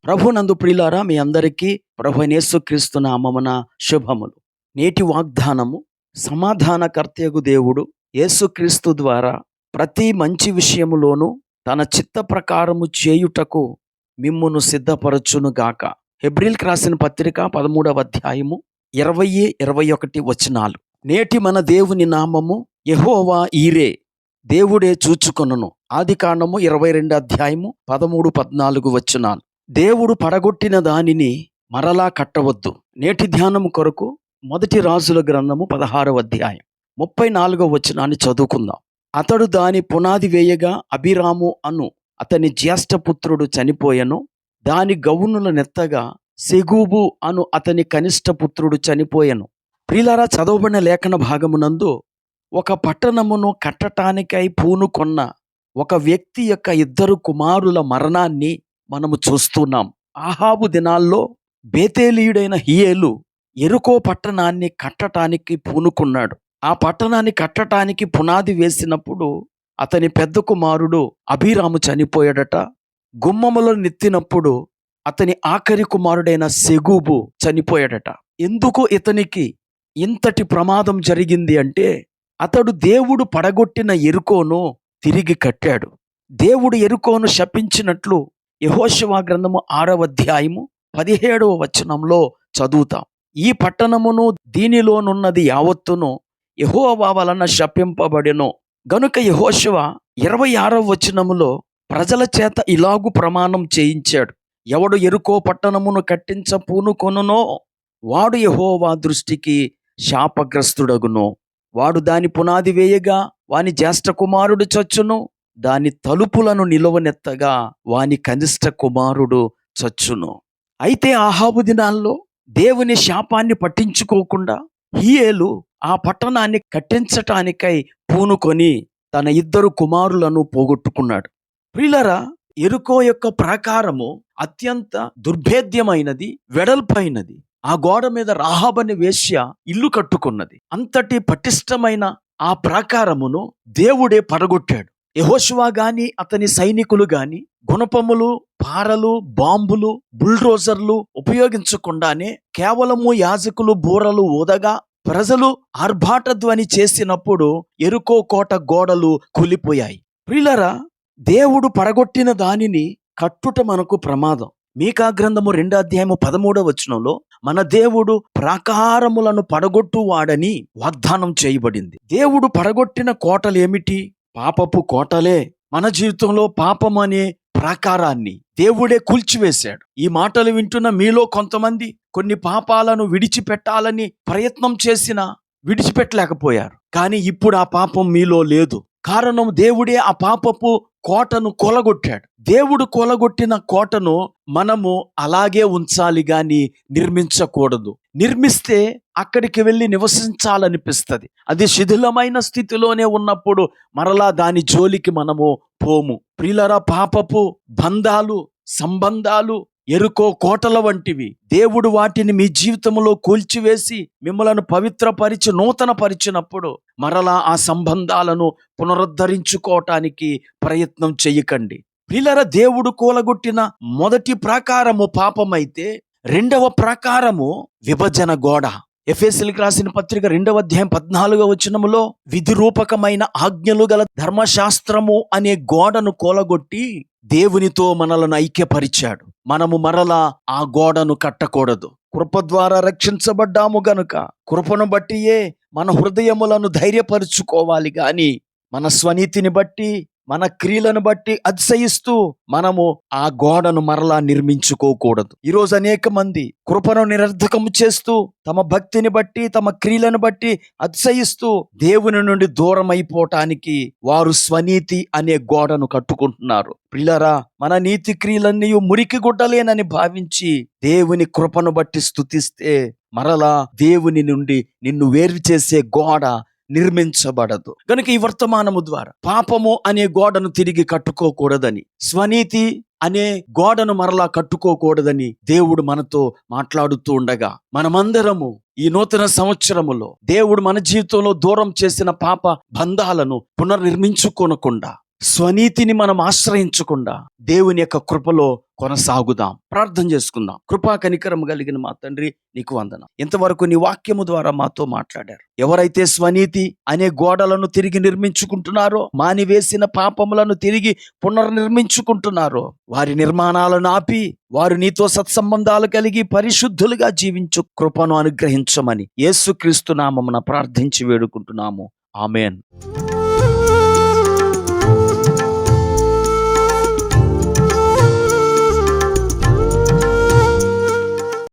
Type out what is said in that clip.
ప్రభునందు ప్రియులారా, మీ అందరికీ ప్రభువైన యేసుక్రీస్తు నామమున శుభములు. నేటి వాగ్దానము, సమాధానకర్తయగు దేవుడు యేసుక్రీస్తు ద్వారా ప్రతి మంచి విషయములోనూ తన చిత్త ప్రకారము చేయుటకు మిమ్మును సిద్ధపరచును గాక. హెబ్రీల్కి రాసిన పత్రిక 13వ అధ్యాయము 20-21 వచనాలు. నేటి మన దేవుని నామము యెహోవా ఈరే, దేవుడే చూచుకొనును. ఆదికాండము 22 అధ్యాయము 13-14 వచనాలు. దేవుడు పడగొట్టిన దానిని మరలా కట్టవద్దు. నేటి ధ్యానము కొరకు మొదటి రాజుల గ్రంథము 16వ అధ్యాయం 34వ వచనాన్ని చదువుకుందాం. అతడు దాని పునాది వేయగా అభిరాము అను అతని జ్యేష్ఠపుత్రుడు చనిపోయెను. దాని గౌనుల నెత్తగా సెగూబు అను అతని కనిష్ట పుత్రుడు చనిపోయెను. ప్రియులారా, చదవబడిన లేఖన భాగమునందు ఒక పట్టణమును కట్టటానికై పూనుకొన్న ఒక వ్యక్తి యొక్క 2 కుమారుల మరణాన్ని మనము చూస్తున్నాం. ఆహాబు దినాల్లో బేతేలీయుడైన హియేలు యెరికో పట్టణాన్ని కట్టటానికి పూనుకున్నాడు. ఆ పట్టణాన్ని కట్టటానికి పునాది వేసినప్పుడు అతని పెద్ద కుమారుడు అభిరాము చనిపోయాడట. గుమ్మములో నెత్తినప్పుడు అతని ఆఖరి కుమారుడైన సెగూబు చనిపోయాడట. ఎందుకు ఇతనికి ఇంతటి ప్రమాదం జరిగింది అంటే, అతడు దేవుడు పడగొట్టిన యెరికోను తిరిగి కట్టాడు. దేవుడు యెరికోను శపించినట్లు యెహోషువ గ్రంథము 6వ అధ్యాయము 17వ వచనంలో చదువుతాం. ఈ పట్టణమును దీనిలోనున్నది యావత్తును యెహోవా వలన శపింపబడెను. గనుక యెహోషువ 26వ వచనములో ప్రజల చేత ఇలాగు ప్రమాణం చేయించాడు: ఎవడు యెరికో పట్టణమును కట్టించ పూనుకొనునో వాడు యెహోవా దృష్టికి శాపగ్రస్తుడగును. వాడు దాని పునాది వేయగా వాని జ్యేష్ఠ కుమారుడు చచ్చును. దాని తలుపులను నిలువనెత్తగా వాని కనిష్ట కుమారుడు చచ్చును. అయితే ఆహాబు దినాల్లో దేవుని శాపాన్ని పట్టించుకోకుండా హియేలు ఆ పట్టణాన్ని కట్టించటానికై పూనుకొని తన 2 కుమారులను పోగొట్టుకున్నాడు. ప్రియులారా, యెరికో యొక్క ప్రాకారము అత్యంత దుర్భేద్యమైనది, వెడల్పైనది. ఆ గోడ మీద రాహాబని వేశ్య ఇల్లు కట్టుకున్నది. అంతటి పటిష్టమైన ఆ ప్రాకారమును దేవుడే పడగొట్టాడు. యెహోషువ గాని అతని సైనికులు గాని గుణపములు, పారలు, బాంబులు, బుల్డోజర్లు ఉపయోగించకుండానే కేవలము యాజకులు బూరలు ఊదగా ప్రజలు ఆర్భాట ధ్వని చేసినప్పుడు యెరికో కోట గోడలు కూలిపోయాయి. ప్రియులారా, దేవుడు పడగొట్టిన దానిని కట్టుట మనకు ప్రమాదం. మీకా గ్రంథము 2వ అధ్యాయము 13వ వచనంలో మన దేవుడు ప్రాకారములను పడగొట్టువాడని వాగ్దానం చేయబడింది. దేవుడు పడగొట్టిన కోటలు ఏమిటి? పాపపు కోటలే. మన జీవితంలో పాపం అనే ప్రాకారాన్ని దేవుడే కూల్చివేశాడు. ఈ మాటలు వింటున్న మీలో కొంతమంది కొన్ని పాపాలను విడిచిపెట్టాలని ప్రయత్నం చేసినా విడిచిపెట్టలేకపోయారు. కానీ ఇప్పుడు ఆ పాపం మీలో లేదు. కారణం, దేవుడే ఆ పాపపు కోటను కొలగొట్టాడు. దేవుడు కొలగొట్టిన కోటను మనము అలాగే ఉంచాలి గాని నిర్మించకూడదు. నిర్మిస్తే అక్కడికి వెళ్ళి నివసించాలనిపిస్తుంది. అది శిథిలమైన స్థితిలోనే ఉన్నప్పుడు మరలా దాని జోలికి మనము పోము. ప్రియులారా, పాపపు బంధాలు, సంబంధాలు యెరికో కోటల వంటివి. దేవుడు వాటిని మీ జీవితంలో కూల్చివేసి మిమ్మలను పవిత్రపరిచి నూతన పరిచినప్పుడు మరలా ఆ సంబంధాలను పునరుద్ధరించుకోవటానికి ప్రయత్నం చెయ్యకండి. ప్రియులారా, దేవుడు కూలగొట్టిన మొదటి ప్రాకారము పాపమైతే, 2వ ప్రాకారము విభజన గోడ. ఎఫెసీయులకు రాసిన పత్రిక 2వ అధ్యాయం 14వ వచనములో విధి రూపకమైన ఆజ్ఞలు గల ధర్మశాస్త్రము అనే గోడను కూలగొట్టి దేవునితో మనలను ఐక్యపరిచాడు. మనము మరలా ఆ గోడను కట్టకూడదు. కృప ద్వారా రక్షించబడ్డాము గనుక కృపను బట్టియే మన హృదయములను ధైర్యపరుచుకోవాలి గాని మన స్వనీతిని బట్టి, మన క్రియలను బట్టి అతిశయిస్తూ మనము ఆ గోడను మరలా నిర్మించుకోకూడదు. ఈరోజు అనేక మంది కృపను నిరర్ధకము చేస్తూ తమ భక్తిని బట్టి, తమ క్రియలను బట్టి అతిశయిస్తూ దేవుని నుండి దూరం అయిపోవటానికి వారు స్వనీతి అనే గోడను కట్టుకుంటున్నారు. ప్రియులారా, మన నీతి క్రియలన్నీ మురికి గుడ్డలేనని భావించి దేవుని కృపను బట్టి స్తుతిస్తే మరలా దేవుని నుండి నిన్ను వేరు చేసే గోడ నిర్మించబడదు. గనుక ఈ వర్తమానము ద్వారా పాపము అనే గోడను తిరిగి కట్టుకోకూడదని, స్వనీతి అనే గోడను మరలా కట్టుకోకూడదని దేవుడు మనతో మాట్లాడుతూ ఉండగా, మనమందరము ఈ నూతన సంవత్సరములో దేవుడు మన జీవితంలో దూరం చేసిన పాప బంధాలను పునర్నిర్మించుకోనకుండా స్వనీతిని మనం ఆశ్రయించకుండా దేవుని యొక్క కృపలో కొనసాగుదాం. ప్రార్థన చేసుకుందాం. కృపా కనికరం కలిగిన మా తండ్రి, నీకు వందనం. ఇంతవరకు నీ వాక్యము ద్వారా మాతో మాట్లాడారు. ఎవరైతే స్వనీతి అనే గోడలను తిరిగి నిర్మించుకుంటున్నారో, మానివేసిన పాపములను తిరిగి పునర్నిర్మించుకుంటున్నారో, వారి నిర్మాణాలను ఆపి వారు నీతో సత్సంబంధాలు కలిగి పరిశుద్ధులుగా జీవించు కృపను అనుగ్రహించమని యేసుక్రీస్తు నామమున ప్రార్థించి వేడుకుంటున్నాము. ఆమేన్.